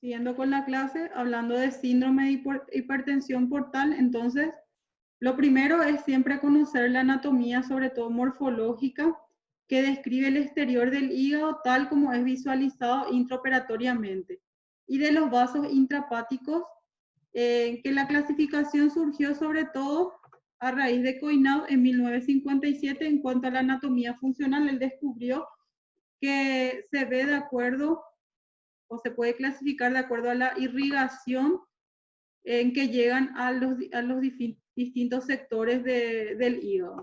Siguiendo con la clase, hablando de síndrome de hipertensión portal, entonces, lo primero es siempre conocer la anatomía, sobre todo morfológica, que describe el exterior del hígado tal como es visualizado intraoperatoriamente, y de los vasos intrahepáticos, que la clasificación surgió sobre todo a raíz de Coinau en 1957. En cuanto a la anatomía funcional, él descubrió que se ve de acuerdo o se puede clasificar de acuerdo a la irrigación en que llegan a los distintos sectores del hígado.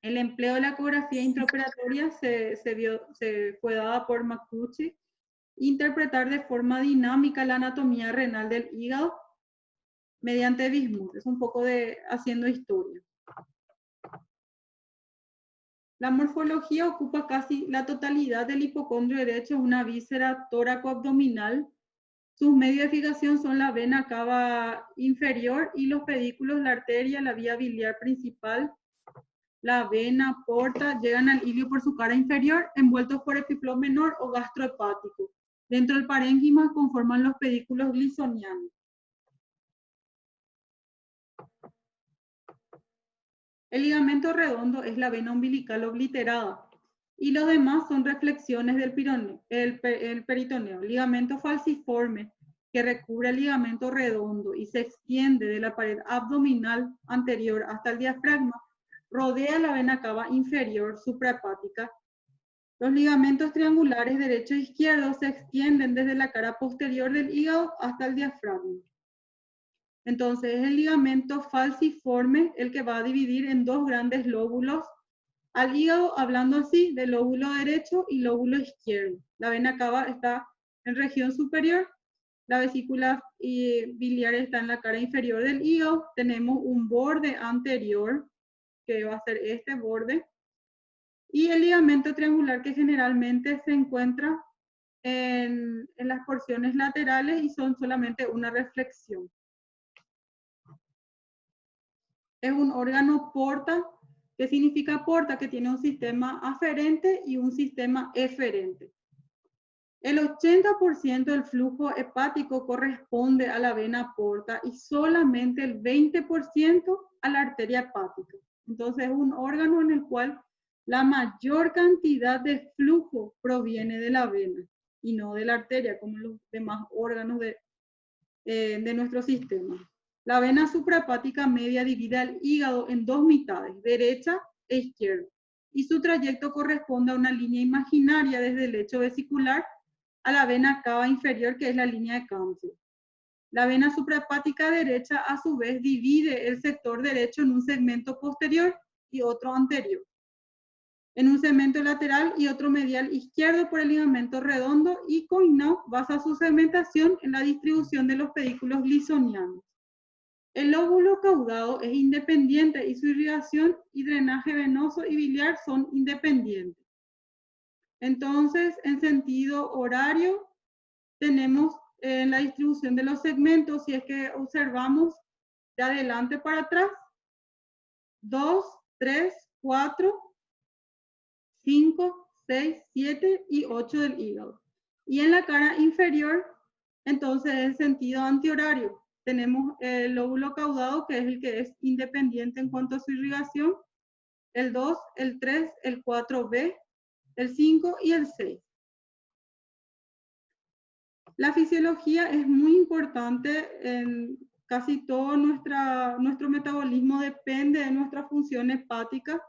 El empleo de la ecografía intraoperatoria se fue dada por McCutcheon, interpretar de forma dinámica la anatomía renal del hígado mediante bismuth. Es un poco de haciendo historia. La morfología ocupa casi la totalidad del hipocondrio derecho, una víscera tóraco-abdominal. Sus medios de fijación son la vena cava inferior y los pedículos, la arteria, la vía biliar principal, la vena porta, llegan al ilio por su cara inferior, envueltos por epiplo menor o gastrohepático. Dentro del parénquima conforman los pedículos glisonianos. El ligamento redondo es la vena umbilical obliterada y los demás son reflexiones del el peritoneo. Ligamento falciforme que recubre el ligamento redondo y se extiende de la pared abdominal anterior hasta el diafragma, rodea la vena cava inferior suprahepática. Los ligamentos triangulares derecho e izquierdo se extienden desde la cara posterior del hígado hasta el diafragma. Entonces es el ligamento falciforme el que va a dividir en dos grandes lóbulos al hígado, hablando así de lóbulo derecho y lóbulo izquierdo. La vena cava está en región superior, la vesícula biliar está en la cara inferior del hígado, tenemos un borde anterior, que va a ser este borde, y el ligamento triangular que generalmente se encuentra en las porciones laterales y son solamente una reflexión. Es un órgano porta. ¿Qué significa porta? Que tiene un sistema aferente y un sistema eferente. El 80% del flujo hepático corresponde a la vena porta y solamente el 20% a la arteria hepática. Entonces es un órgano en el cual la mayor cantidad de flujo proviene de la vena y no de la arteria, como los demás órganos de nuestro sistema. La vena suprahepática media divide al hígado en dos mitades, derecha e izquierda, y su trayecto corresponde a una línea imaginaria desde el lecho vesicular a la vena cava inferior, que es la línea de Campion. La vena suprahepática derecha, a su vez, divide el sector derecho en un segmento posterior y otro anterior, en un segmento lateral y otro medial izquierdo por el ligamento redondo, y Coinau basa su segmentación en la distribución de los pedículos glisonianos. El lóbulo caudado es independiente y su irrigación y drenaje venoso y biliar son independientes. Entonces, en sentido horario, tenemos la distribución de los segmentos, si es que observamos de adelante para atrás, 2, 3, 4, 5, 6, 7 y 8 del hígado. Y en la cara inferior, entonces, el sentido antihorario. Tenemos el lóbulo caudado, que es el que es independiente en cuanto a su irrigación, el 2, el 3, el 4B, el 5 y el 6. La fisiología es muy importante en casi todo nuestro metabolismo, depende de nuestra función hepática,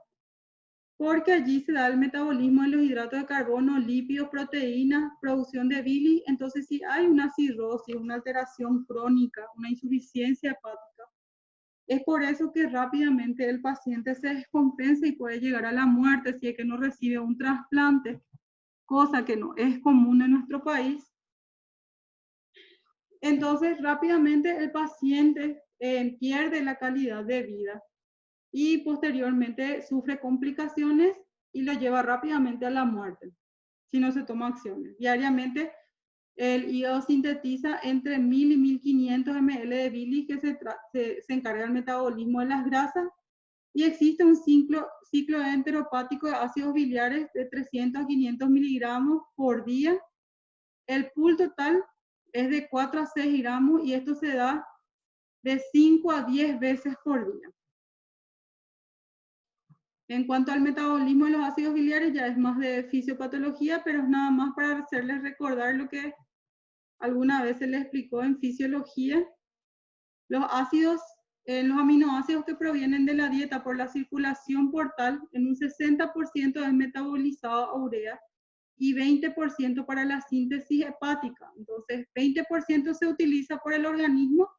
porque allí se da el metabolismo de los hidratos de carbono, lípidos, proteínas, producción de bilis. Entonces, si hay una cirrosis, una alteración crónica, una insuficiencia hepática, es por eso que rápidamente el paciente se descompensa y puede llegar a la muerte si es que no recibe un trasplante, cosa que no es común en nuestro país. Entonces, rápidamente el paciente pierde la calidad de vida y posteriormente sufre complicaciones y lo lleva rápidamente a la muerte si no se toma acciones. Diariamente el hígado sintetiza entre 1000 y 1500 ml de bilis que se encarga del metabolismo de las grasas, y existe un ciclo enteropático de ácidos biliares de 300 a 500 miligramos por día. El pool total es de 4 a 6 gramos y esto se da de 5 a 10 veces por día. En cuanto al metabolismo de los ácidos biliares, ya es más de fisiopatología, pero es nada más para hacerles recordar lo que alguna vez se les explicó en fisiología. Los aminoácidos que provienen de la dieta por la circulación portal, en un 60% es metabolizado a urea y 20% para la síntesis hepática. Entonces, 20% se utiliza por el organismo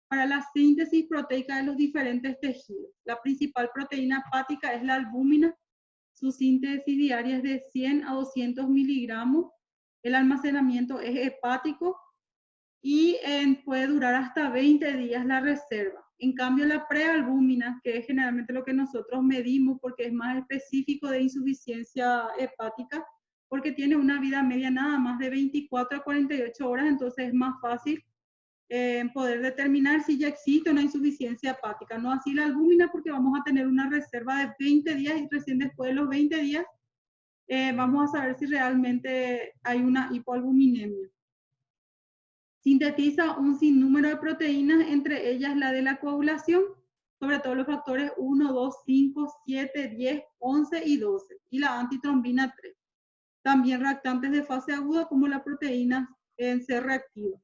para la síntesis proteica de los diferentes tejidos. La principal proteína hepática es la albúmina. Su síntesis diaria es de 100 a 200 miligramos. El almacenamiento es hepático y puede durar hasta 20 días la reserva. En cambio, la prealbúmina, que es generalmente lo que nosotros medimos porque es más específico de insuficiencia hepática, porque tiene una vida media nada más de 24 a 48 horas, entonces es más fácil poder determinar si ya existe una insuficiencia hepática. No así la albúmina, porque vamos a tener una reserva de 20 días y recién después de los 20 días vamos a saber si realmente hay una hipoalbuminemia. Sintetiza un sinnúmero de proteínas, entre ellas la de la coagulación, sobre todo los factores 1, 2, 5, 7, 10, 11 y 12, y la antitrombina 3. También reactantes de fase aguda como la proteína C reactiva.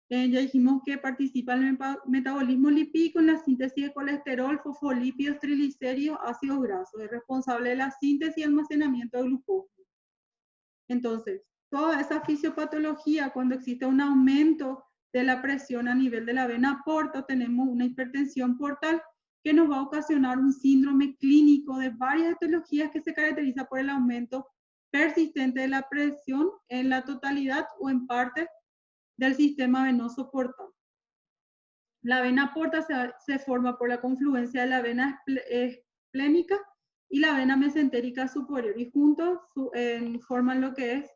Ya dijimos que participa en el metabolismo lipídico, en la síntesis de colesterol, fosfolípidos, triglicéridos, ácidos grasos. Es responsable de la síntesis y almacenamiento de glucógeno. Entonces, toda esa fisiopatología, cuando existe un aumento de la presión a nivel de la vena porta, tenemos una hipertensión portal que nos va a ocasionar un síndrome clínico de varias etiologías que se caracteriza por el aumento persistente de la presión en la totalidad o en parte del sistema venoso portal. La vena porta se forma por la confluencia de la vena esplénica y la vena mesentérica superior, y juntos forman lo que es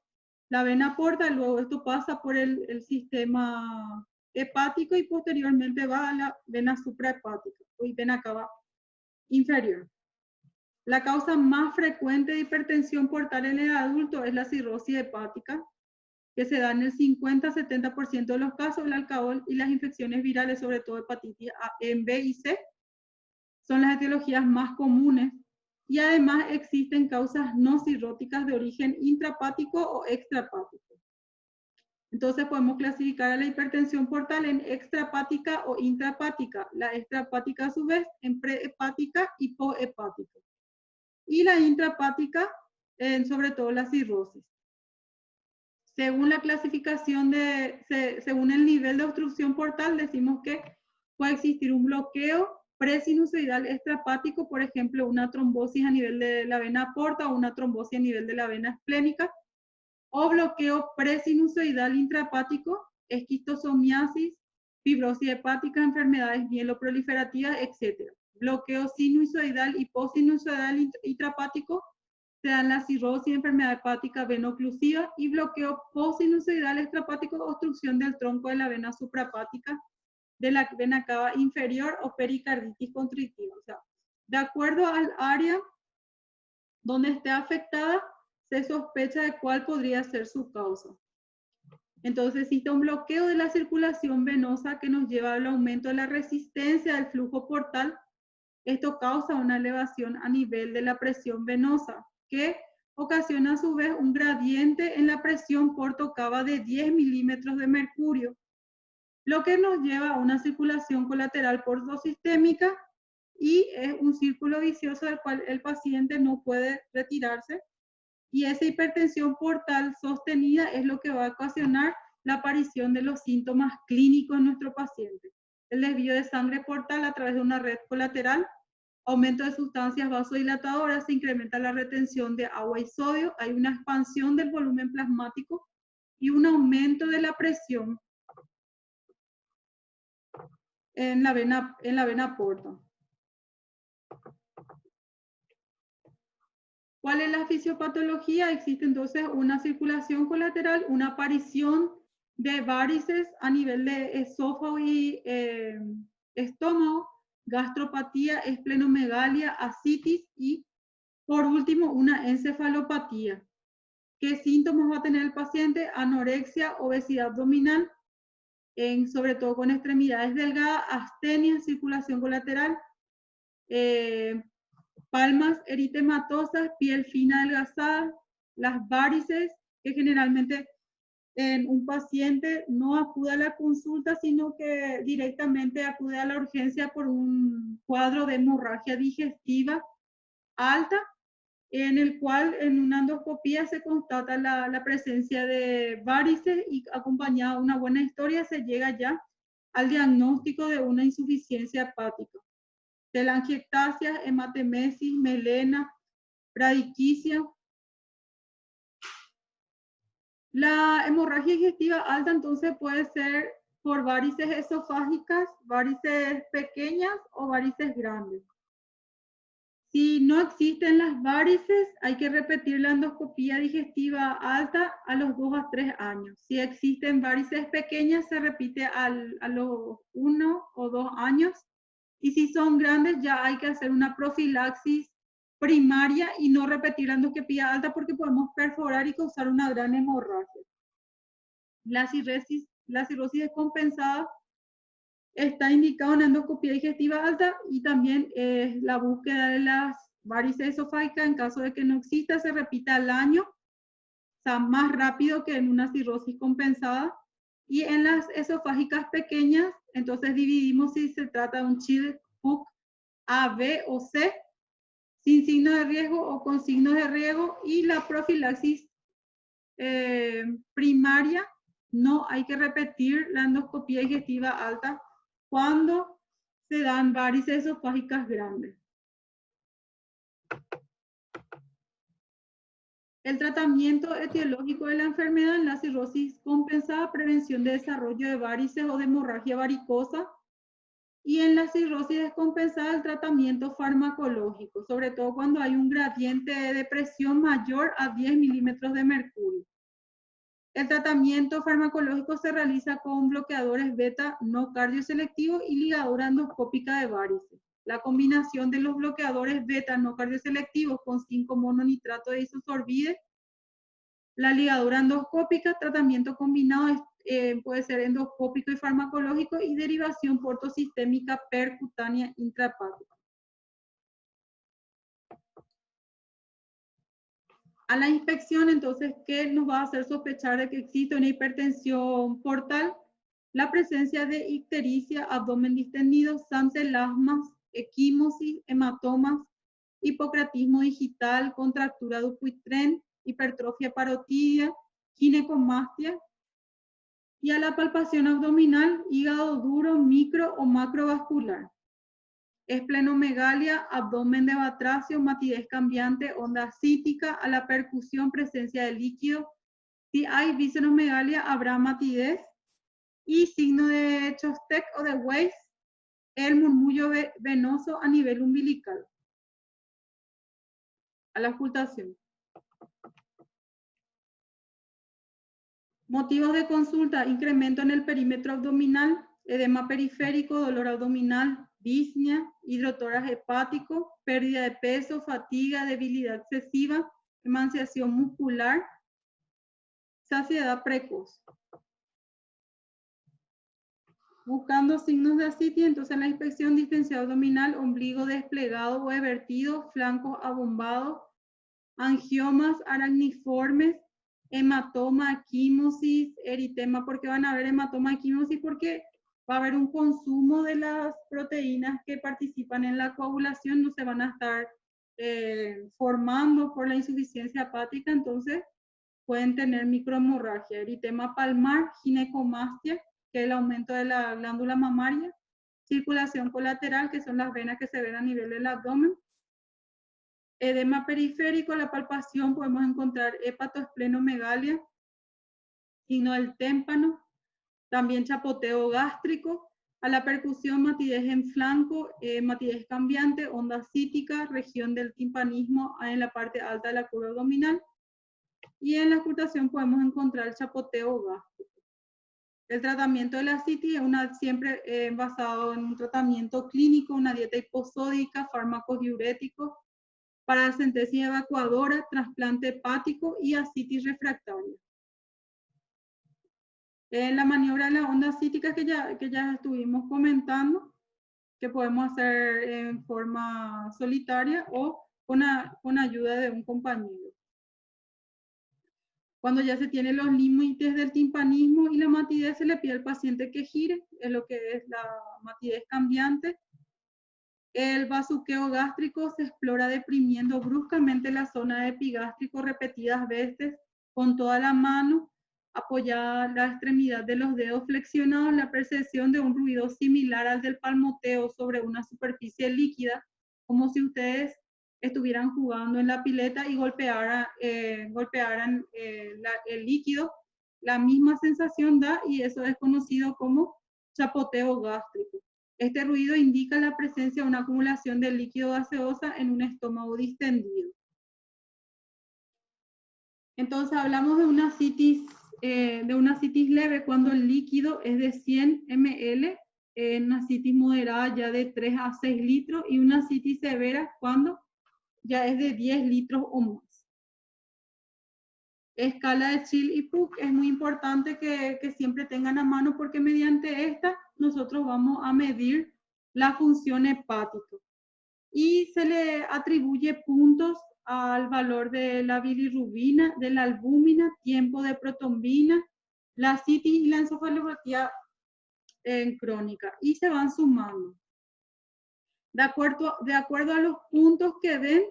la vena porta. Luego esto pasa por el sistema hepático y posteriormente va a la vena suprahepática y vena cava inferior. La causa más frecuente de hipertensión portal en el adulto es la cirrosis hepática, que se da en el 50-70% de los casos. El alcohol y las infecciones virales, sobre todo hepatitis en B y C, son las etiologías más comunes, y además existen causas no cirróticas de origen intrahepático o extrahepático. Entonces podemos clasificar a la hipertensión portal en extrahepática o intrahepática, la extrahepática a su vez en prehepática y posthepática, y la intrahepática en sobre todo la cirrosis. Según la clasificación según el nivel de obstrucción portal, decimos que puede existir un bloqueo presinusoidal extrahepático, por ejemplo, una trombosis a nivel de la vena porta o una trombosis a nivel de la vena esplénica, o bloqueo presinusoidal intrahepático, esquistosomiasis, fibrosis hepática, enfermedades mieloproliferativas, etc. Bloqueo sinusoidal y postsinusoidal intrahepático, se dan la cirrosis, enfermedad hepática veno-oclusiva, y bloqueo postsinusoidal extrahepático, obstrucción del tronco de la vena suprahepática, de la vena cava inferior, o pericarditis constrictiva. O sea, de acuerdo al área donde esté afectada, se sospecha de cuál podría ser su causa. Entonces existe un bloqueo de la circulación venosa que nos lleva al aumento de la resistencia del flujo portal. Esto causa una elevación a nivel de la presión venosa, que ocasiona a su vez un gradiente en la presión porto-cava de 10 milímetros de mercurio, lo que nos lleva a una circulación colateral portosistémica, y es un círculo vicioso del cual el paciente no puede retirarse, y esa hipertensión portal sostenida es lo que va a ocasionar la aparición de los síntomas clínicos en nuestro paciente. El desvío de sangre portal a través de una red colateral, aumento de sustancias vasodilatadoras, se incrementa la retención de agua y sodio, hay una expansión del volumen plasmático y un aumento de la presión en la vena porta. ¿Cuál es la fisiopatología? Existe entonces una circulación colateral, una aparición de varices a nivel de esófago y estómago, gastropatía, esplenomegalia, ascitis y, por último, una encefalopatía. ¿Qué síntomas va a tener el paciente? Anorexia, obesidad abdominal, sobre todo con extremidades delgadas, astenia, circulación colateral, palmas eritematosas, piel fina adelgazada, las varices, que generalmente en un paciente no acude a la consulta, sino que directamente acude a la urgencia por un cuadro de hemorragia digestiva alta, en el cual en una endoscopía se constata la presencia de varices y acompañada de una buena historia se llega ya al diagnóstico de una insuficiencia hepática. Telangiectasia, hematemesis, melena, bradiquicia. La hemorragia digestiva alta entonces puede ser por varices esofágicas, varices pequeñas o varices grandes. Si no existen las varices, hay que repetir la endoscopía digestiva alta a los 2 a 3 años. Si existen varices pequeñas, se repite a los 1 o 2 años. Y si son grandes, ya hay que hacer una profilaxis primaria y no repetir la endoscopía alta porque podemos perforar y causar una gran hemorragia. La cirrosis descompensada está indicado en endoscopía digestiva alta y también la búsqueda de las varices esofágicas en caso de que no exista, se repita al año, o sea, más rápido que en una cirrosis compensada. Y en las esofágicas pequeñas, entonces dividimos si se trata de un Child-Pugh A, B o C, sin signo de riesgo o con signos de riesgo, y la profilaxis primaria, no hay que repetir la endoscopía digestiva alta cuando se dan varices esofágicas grandes. El tratamiento etiológico de la enfermedad en la cirrosis compensada, prevención de desarrollo de varices o de hemorragia varicosa, y en la cirrosis descompensada el tratamiento farmacológico, sobre todo cuando hay un gradiente de presión mayor a 10 milímetros de mercurio. El tratamiento farmacológico se realiza con bloqueadores beta no cardioselectivos y ligadura endoscópica de varices. La combinación de los bloqueadores beta no cardioselectivos con 5-mononitrato de isosorbide, la ligadura endoscópica, tratamiento combinado puede ser endoscópico y farmacológico, y derivación portosistémica percutánea intrahepática. A la inspección, entonces, ¿qué nos va a hacer sospechar de que existe una hipertensión portal? La presencia de ictericia, abdomen distendido, xantelasmas, equimosis, hematomas, hipocratismo digital, contractura Dupuytren, hipertrofia parotidia, ginecomastia. Y a la palpación abdominal, hígado duro, micro o macrovascular. Esplenomegalia, abdomen de batracio, matidez cambiante, onda cítica. A la percusión, presencia de líquido. Si hay visceromegalia, habrá matidez. Y signo de Chostek o de Weiss, el murmullo venoso a nivel umbilical. A la ocultación. Motivos de consulta: incremento en el perímetro abdominal, edema periférico, dolor abdominal, disnea, hidrotórax hepático, pérdida de peso, fatiga, debilidad excesiva, emaciación muscular, saciedad precoz. Buscando signos de ascitis, entonces en la inspección: distensión abdominal, ombligo desplegado o evertido, flancos abombados, angiomas aracniformes, hematoma, equimosis, eritema. ¿Por qué van a haber hematoma, equimosis? Porque va a haber un consumo de las proteínas que participan en la coagulación, no se van a estar formando por la insuficiencia hepática, entonces pueden tener microhemorragia. Eritema palmar, ginecomastia, que es el aumento de la glándula mamaria, circulación colateral, que son las venas que se ven a nivel del abdomen. Edema periférico, la palpación podemos encontrar hepatoesplenomegalia, signo del témpano, también chapoteo gástrico. A la percusión, matidez en flanco, matidez cambiante, onda cítica, región del timpanismo en la parte alta de la curva abdominal. Y en la ocultación podemos encontrar el chapoteo gástrico. El tratamiento de la ascitis es siempre basado en un tratamiento clínico, una dieta hiposódica, fármacos diuréticos, paracentesis evacuadora, trasplante hepático y ascitis refractaria. En la maniobra de la onda cítica que ya estuvimos comentando, que podemos hacer en forma solitaria o con ayuda de un compañero. Cuando ya se tienen los límites del timpanismo y la matidez, se le pide al paciente que gire, es lo que es la matidez cambiante. El bazuqueo gástrico se explora deprimiendo bruscamente la zona epigástrico repetidas veces con toda la mano, apoyada la extremidad de los dedos flexionados, la percepción de un ruido similar al del palmoteo sobre una superficie líquida, como si ustedes estuvieran jugando en la pileta y golpearan el líquido. La misma sensación da, y eso es conocido como chapoteo gástrico. Este ruido indica la presencia de una acumulación de líquido gaseosa en un estómago distendido. Entonces hablamos de una citis leve cuando el líquido es de 100 ml, una citis moderada ya de 3 a 6 litros y una citis severa cuando ya es de 10 litros o más. Escala de Chill y Puck es muy importante que siempre tengan a mano, porque mediante esta nosotros vamos a medir la función hepática y se le atribuye puntos al valor de la bilirrubina, de la albúmina, tiempo de protombina, la citis y la encefalopatía crónica, y se van sumando. De acuerdo a los puntos que den,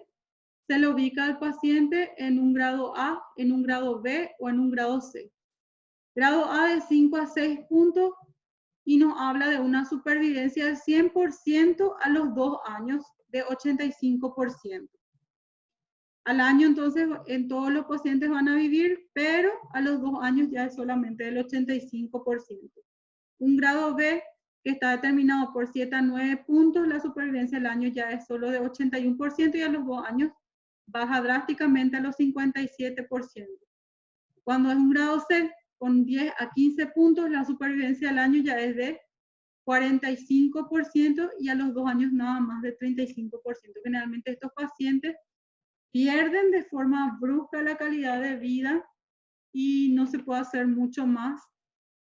se le ubica al paciente en un grado A, en un grado B o en un grado C. Grado A de 5 a 6 puntos y nos habla de una supervivencia del 100% a los 2 años, de 85%. Al año, entonces, en todos los pacientes van a vivir, pero a los 2 años ya es solamente del 85%. Un grado B que está determinado por 7 a 9 puntos, la supervivencia al año ya es solo de 81% y a los 2 años baja drásticamente a los 57%. Cuando es un grado C, con 10 a 15 puntos, la supervivencia al año ya es de 45% y a los 2 años nada más de 35%. Generalmente estos pacientes pierden de forma brusca la calidad de vida y no se puede hacer mucho más.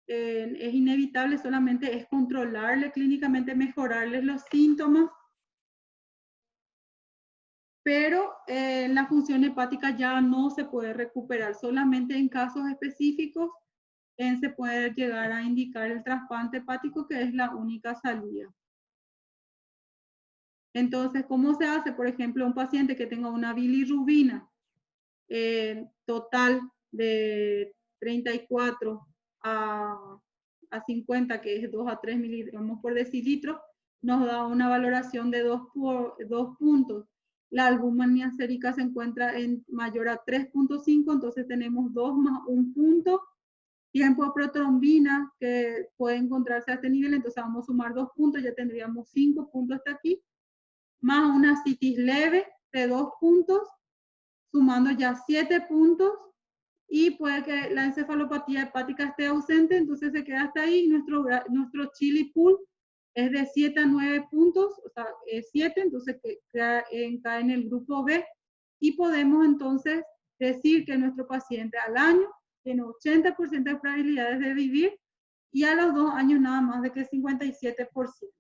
Es inevitable, solamente es controlarle clínicamente, mejorarles los síntomas, pero la función hepática ya no se puede recuperar. Solamente en casos específicos se puede llegar a indicar el trasplante hepático, que es la única salida. Entonces, ¿cómo se hace? Por ejemplo, un paciente que tenga una bilirrubina total de 34 a 50, que es 2 a 3 miligramos por decilitro, nos da una valoración de 2 puntos. La albúmina sérica se encuentra en mayor a 3.5, entonces tenemos 2 más 1 punto. Tiempo de protrombina que puede encontrarse a este nivel, entonces vamos a sumar 2 puntos, ya tendríamos 5 puntos hasta aquí, más una citis leve de 2 puntos, sumando ya 7 puntos, y puede que la encefalopatía hepática esté ausente, entonces se queda hasta ahí. Nuestro chili pool es de 7 a 9 puntos, o sea, 7, entonces cae en el grupo B, y podemos entonces decir que nuestro paciente al año tiene 80% de probabilidades de vivir y a los 2 años nada más de que 57%. O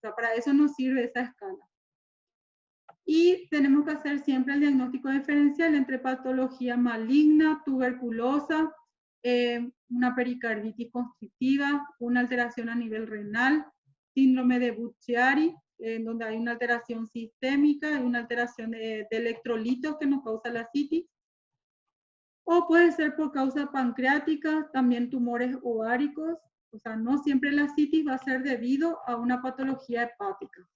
sea, para eso nos sirve esa escala. Y tenemos que hacer siempre el diagnóstico diferencial entre patología maligna, tuberculosa, una pericarditis constrictiva, una alteración a nivel renal, síndrome de Budd-Chiari, donde hay una alteración sistémica y una alteración de electrolitos que nos causa la citis. O puede ser por causa pancreática, también tumores ováricos. O sea, no siempre la citis va a ser debido a una patología hepática.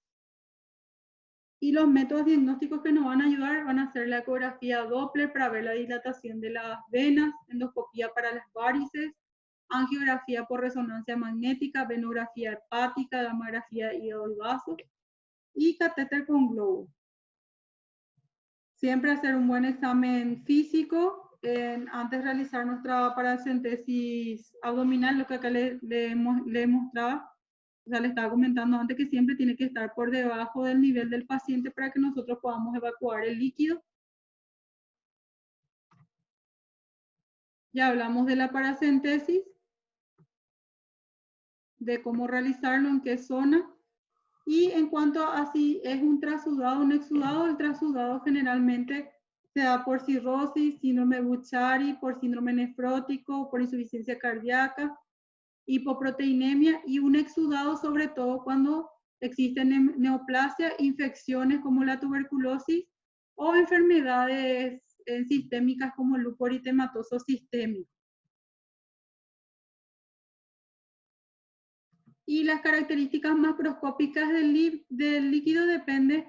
Y los métodos diagnósticos que nos van a ayudar van a ser la ecografía Doppler para ver la dilatación de las venas, endoscopía para las varices, angiografía por resonancia magnética, venografía hepática, gamografía de hígado y vasos, y catéter con globo. Siempre hacer un buen examen físico antes de realizar nuestra paracentesis abdominal, lo que acá le mostraba. O sea, le estaba comentando antes que siempre tiene que estar por debajo del nivel del paciente para que nosotros podamos evacuar el líquido. Ya hablamos de la paracentesis, de cómo realizarlo, en qué zona. Y en cuanto a si es un trasudado o un exudado, el trasudado generalmente se da por cirrosis, síndrome Buchari, por síndrome nefrótico, por insuficiencia cardíaca, hipoproteinemia, y un exudado sobre todo cuando existen neoplasia, infecciones como la tuberculosis o enfermedades sistémicas como el lupus eritematoso sistémico. Y las características macroscópicas del líquido depende,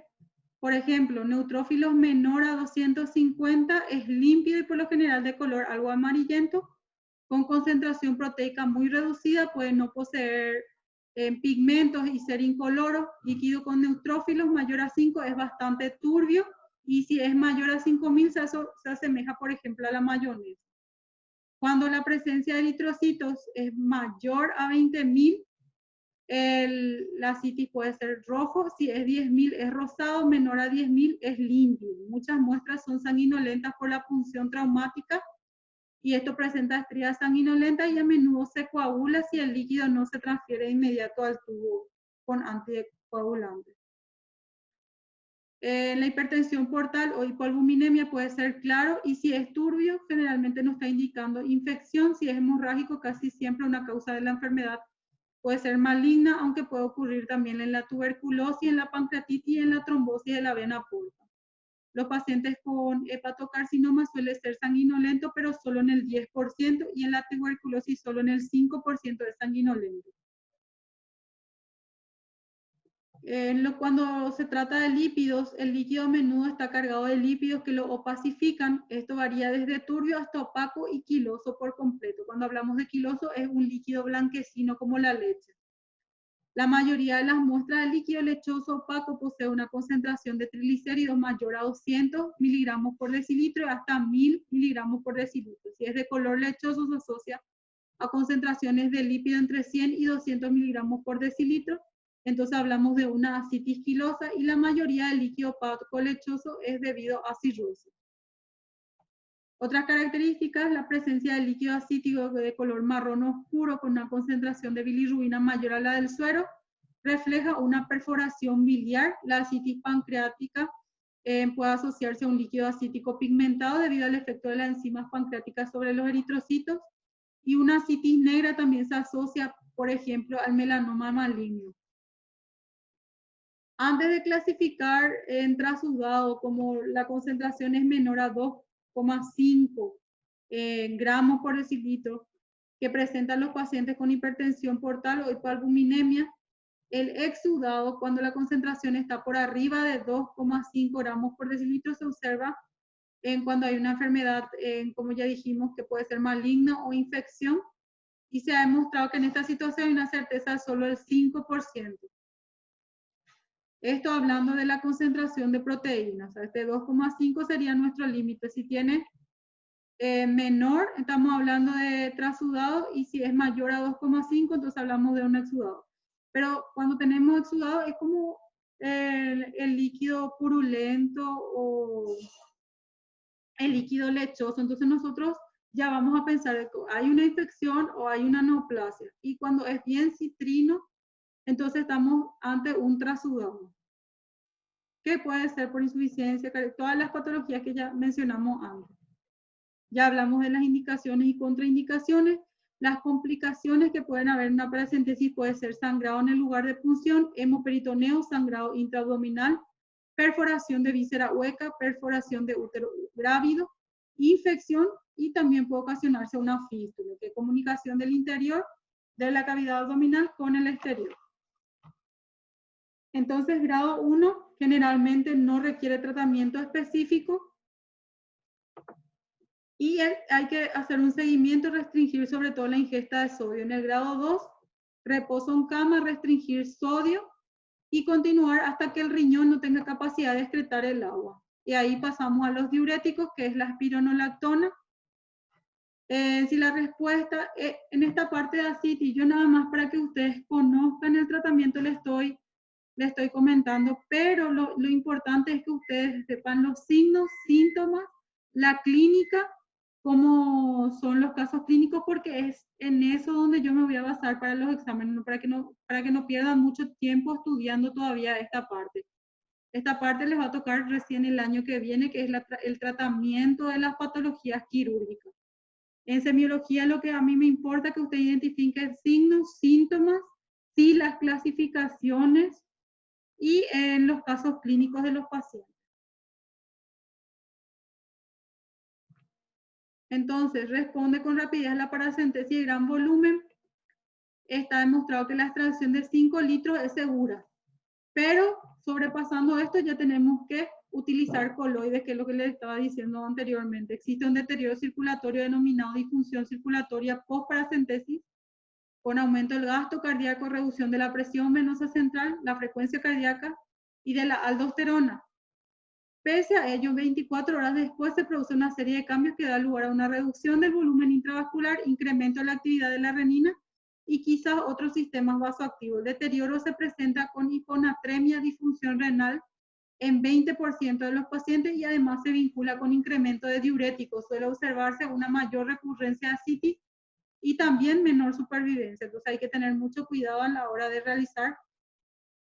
por ejemplo, neutrófilos menor a 250 es límpido y por lo general de color algo amarillento, con concentración proteica muy reducida, puede no poseer pigmentos y ser incoloro. Líquido con neutrófilos mayor a 5 es bastante turbio y si es mayor a 5000 se asemeja, por ejemplo, a la mayonesa. Cuando la presencia de eritrocitos es mayor a 20.000, la citis puede ser rojo, si es 10.000 es rosado, menor a 10.000 es limpio. Muchas muestras son sanguinolentas por la punción traumática y esto presenta estrías sanguinolentas y a menudo se coagula si el líquido no se transfiere de inmediato al tubo con anticoagulantes. La hipertensión portal o hipoalbuminemia puede ser claro y si es turbio generalmente nos está indicando infección. Si es hemorrágico, casi siempre una causa de la enfermedad puede ser maligna, aunque puede ocurrir también en la tuberculosis, en la pancreatitis y en la trombosis de la vena porta. Los pacientes con hepatocarcinoma suele ser sanguinolento, pero solo en el 10%, y en la tuberculosis solo en el 5% es sanguinolento. Cuando se trata de lípidos, el líquido a menudo está cargado de lípidos que lo opacifican. Esto varía desde turbio hasta opaco y quiloso por completo. Cuando hablamos de quiloso es un líquido blanquecino como la leche. La mayoría de las muestras de líquido lechoso opaco posee una concentración de triglicéridos mayor a 200 miligramos por decilitro y hasta 1000 miligramos por decilitro. Si es de color lechoso, se asocia a concentraciones de lípido entre 100 y 200 miligramos por decilitro. Entonces hablamos de una ascitis quilosa y la mayoría del líquido opaco lechoso es debido a cirrosis. Otras características, la presencia de líquido ascítico de color marrón oscuro con una concentración de bilirrubina mayor a la del suero, refleja una perforación biliar. La ascitis pancreática puede asociarse a un líquido ascítico pigmentado debido al efecto de las enzimas pancreáticas sobre los eritrocitos. Y una ascitis negra también se asocia, por ejemplo, al melanoma maligno. Antes de clasificar en trasudado, como la concentración es menor a 2,5 gramos por decilitro, que presentan los pacientes con hipertensión portal o hipoalbuminemia, el exudado, cuando la concentración está por arriba de 2,5 gramos por decilitro, se observa cuando hay una enfermedad, como ya dijimos, que puede ser maligna o infección, y se ha demostrado que en esta situación hay una certeza solo del 5%. Esto hablando de la concentración de proteínas. O sea, este 2,5 sería nuestro límite. Si tiene menor, estamos hablando de trasudado, y si es mayor a 2,5, entonces hablamos de un exudado. Pero cuando tenemos exudado es como el líquido purulento o el líquido lechoso. Entonces nosotros ya vamos a pensar, hay una infección o hay una neoplasia. Y cuando es bien citrino, entonces estamos ante un trasudado, que puede ser por insuficiencia, todas las patologías que ya mencionamos antes. Ya hablamos de las indicaciones y contraindicaciones. Las complicaciones que pueden haber en una paracentesis puede ser sangrado en el lugar de punción, hemoperitoneo, sangrado intraabdominal, perforación de víscera hueca, perforación de útero grávido, infección, y también puede ocasionarse una fístula, que es comunicación del interior de la cavidad abdominal con el exterior. Entonces, grado 1 generalmente no requiere tratamiento específico y hay que hacer un seguimiento, restringir sobre todo la ingesta de sodio. En el grado 2, reposo en cama, restringir sodio y continuar hasta que el riñón no tenga capacidad de excretar el agua. Y ahí pasamos a los diuréticos, que es la espironolactona, Si la respuesta, en esta parte de ascitis, yo nada más para que ustedes conozcan el tratamiento le estoy comentando, pero lo importante es que ustedes sepan los signos, síntomas, la clínica, cómo son los casos clínicos, porque es en eso donde yo me voy a basar para los exámenes, para que no pierdan mucho tiempo estudiando todavía esta parte. Esta parte les va a tocar recién el año que viene, que es el tratamiento de las patologías quirúrgicas. En semiología lo que a mí me importa es que usted identifique signos, síntomas, sí, las clasificaciones y en los casos clínicos de los pacientes. Entonces, responde con rapidez la paracentesis de gran volumen. Está demostrado que la extracción de 5 litros es segura. Pero sobrepasando esto ya tenemos que utilizar coloides, que es lo que les estaba diciendo anteriormente. Existe un deterioro circulatorio denominado disfunción circulatoria post-paracentesis, con aumento del gasto cardíaco, reducción de la presión venosa central, la frecuencia cardíaca y de la aldosterona. Pese a ello, 24 horas después se produce una serie de cambios que da lugar a una reducción del volumen intravascular, incremento de la actividad de la renina y quizás otros sistemas vasoactivos. El deterioro se presenta con hiponatremia, disfunción renal en 20% de los pacientes y además se vincula con incremento de diuréticos. Suele observarse una mayor recurrencia de ascitis y también menor supervivencia. Entonces hay que tener mucho cuidado a la hora de realizar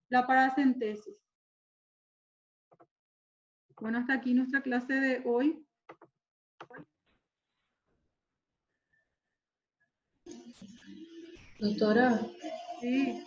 la paracentesis. Bueno, hasta aquí nuestra clase de hoy. Doctora, Sí.